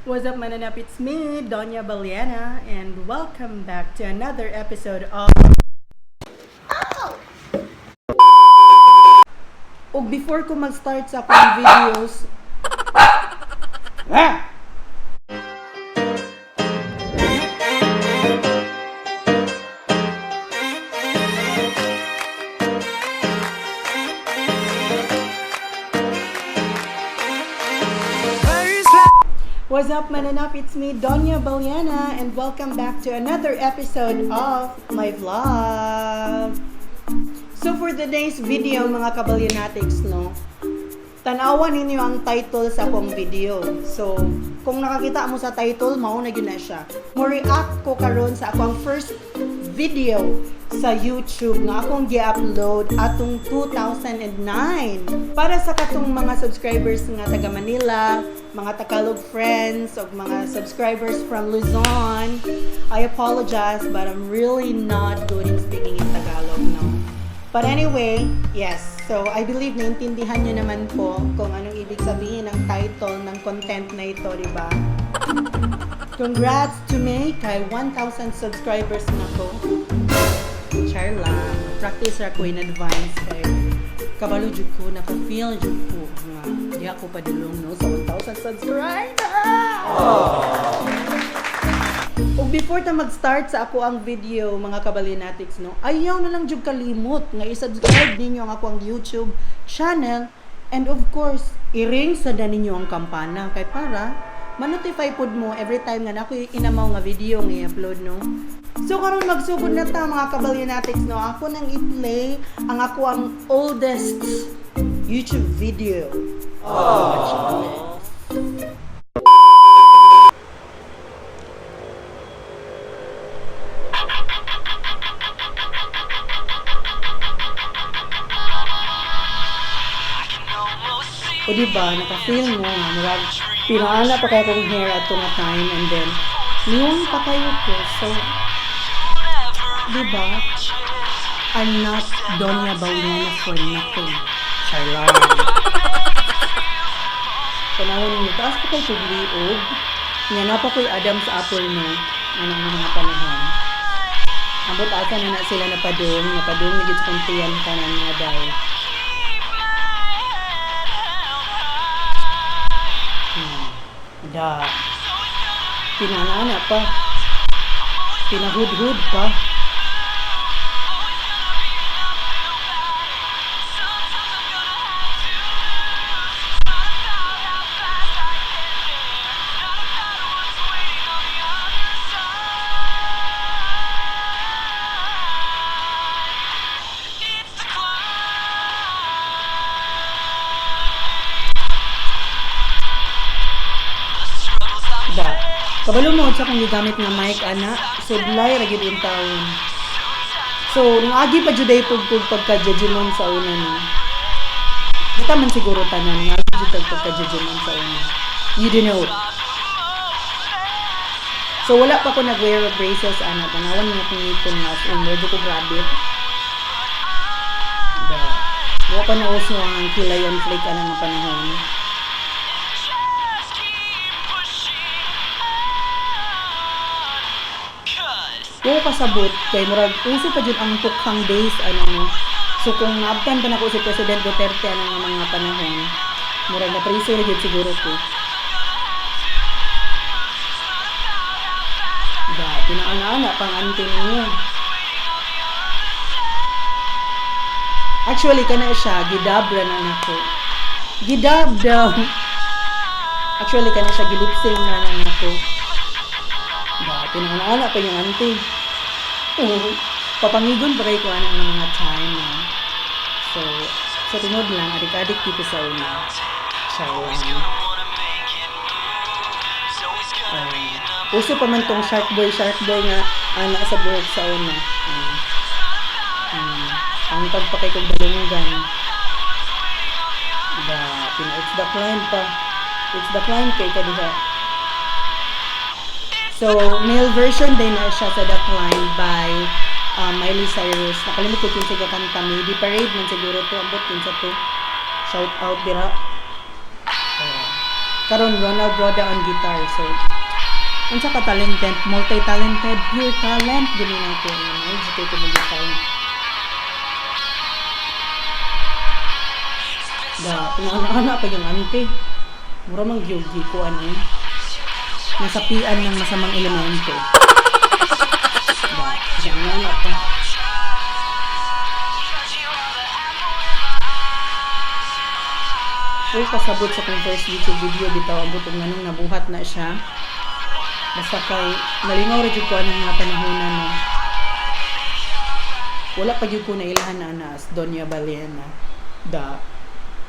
What's up, Mananap? It's me, Donya Baliana, and welcome back to another episode of... O before ko mag-start sa akong videos... What's up, Mananap? It's me, Donya Baliana, and welcome back to another episode of my vlog. So for today's video, mga kabalyanatics, no, tanawan ninyo ang title sa akong video. So, kung nakakita mo sa title, mauna yun na siya. Mo-react ko karon sa akong first video sa YouTube nga akong gi-upload atong 2009 para sa katong mga subscribers nga taga Manila, mga Tagalog friends o mga subscribers from Luzon. I apologize, but I'm really not good in speaking in Tagalog, no. But anyway, yes. So, I believe naintindihan nyo naman po kung anong ibig sabihin ng title ng content na ito, di ba? Congrats to me kay 1,000 subscribers na ko. Char lang. Practice ra ko in advance kay kabalo jud ko, naka-feel jud ko nga di ako padulong no sa 1,000 subscribers. O before ta mag-start sa ako ang video, mga kabalyanatics, no, ayaw na lang jud kalimot nga i-subscribe ninyo ang ako ang YouTube channel, and of course i-ring sa ninyo ang kampana kay para ma-notify pod mo every time nga ako inamaw nga video nga i-upload, no. So karon magsugod na ta, mga kabalyanatics, no. Ako nang i-play ang ako ang oldest YouTube video. O diba, naka-feel mo nga, murag, pinaana pa kayo kong hair at nga time, and then, niyon pa kayo ko, so, diba, I'm not Donya Baliana for nothing. Charlotte. Tanawan ninyo, taas pa kayo tugliog, nga na pa ko'y Adam sa apple, no, anong mga panahon. Ambot asa na sila napadong naging sa kumpiyan ka na nga daw. Da, pinangana pa, pinahudhud pa. Kabalo mo sa kung gigamit nga mic, ana, sudlay ra gyud yung taon. So, naagi pa juday pugpug pagka-judgment sa una, no. Kita man siguro tanan nga jud pagka-judgment sa una. You do know. So, wala pa ko nag-wear of braces, ana, tanawan nga kung ito nga as in, medyo ko grabe. Wala pa na uso ang kilayan flake ana nga panahon. Oo, kasabot kay murag uso pa jud ang tukhang days, ano. So kung naabtan pa nako si President Duterte anong mga panahon, murag na priso na jud siguro ko. Da, pinaana pang anting niya. Actually kana siya gidabra na nako. Gidab daw. Actually kana siya gilipsing na nako. Da, pinaana pa yung anting. Papangigon pa kayo ko ng mga time, no? So, sa tunod lang, adik-adik dito sa una. Charlang. Uso pa man tong shark boy nga anak sa buhok sa una. Ang pagpakay kong balungan. It's the climb pa. It's the climb kay kadiha. So, male version din na siya sa The Climb by Miley Cyrus. Nakalimutan ko yung siya kanta. Maybe Parade man siguro to. Ambot yun sa to. Shout out dira. karon Ronald Roda on guitar. So unsa ka talented, multi-talented, pure talent gini na ko na dito ko mo guitar. Ana pa yung ante. Mura mang yogi ko ano. Nasapian ng masamang elemento. Ana pa. Uy, pasabot sa kong first YouTube video bitaw ang butong nganong nabuhat na siya. Basta kay nalingaw ra jud ko anong nga panahonan no. Wala pa jud ko na ilahan na as Donya Baliana.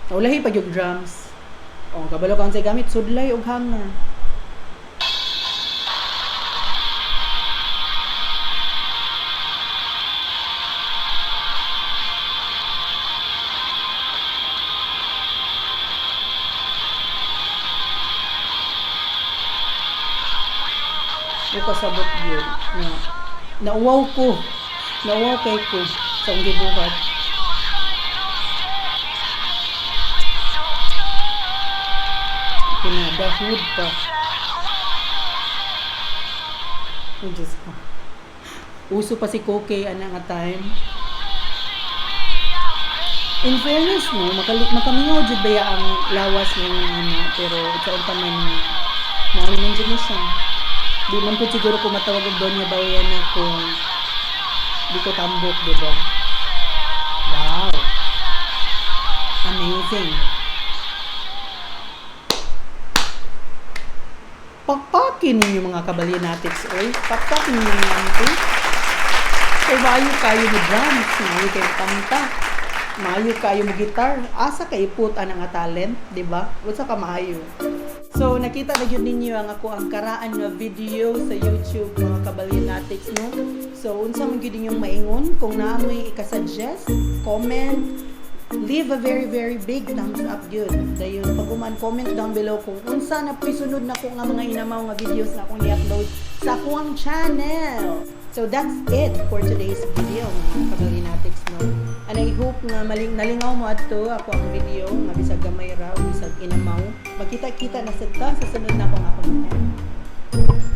Ulahi pa yung drums. O, kabalo ka sa gamit, sudlay o hanger. O, kasabot yun. Nauwaw kay ko sa ang gibuhat. Pinadahod pa. Oh, Diyos ko. Uso pa si Koke ana nga time. In fairness no, makamingaw jud baya ang lawas ng ano, pero sa unta man namin jud siya. Di man po siguro ko matawag og Donya Baliana kung di ko tambok, diba? Wow. Amazing. Pakpakin ninyo mga kabalinatics, oy. Pakpakin ninyo mga kay mayo kayo mo drums, mayo kayo kanta, mayo kayo mo guitar. Asa kay put ana nga talent, di ba? Unsa ka maayo? So nakita na yun ninyo ang karaan nga video sa YouTube mga kabalinatics, no? So unsa man gyud ninyong maingon kung naa may ika-suggest, comment, leave a very very big thumbs up yun. Dayon pag comment down below kung unsa na po'y sunod na ko nga mga inamaw nga videos na akong i-upload sa akong channel. So that's it for today's video mga kabalinatics, no? And I hope nga nalingaw mo adto ako ang video nga bisag gamay ra o bisag inamaw. Magkita-kita na sa sunod na akong channel.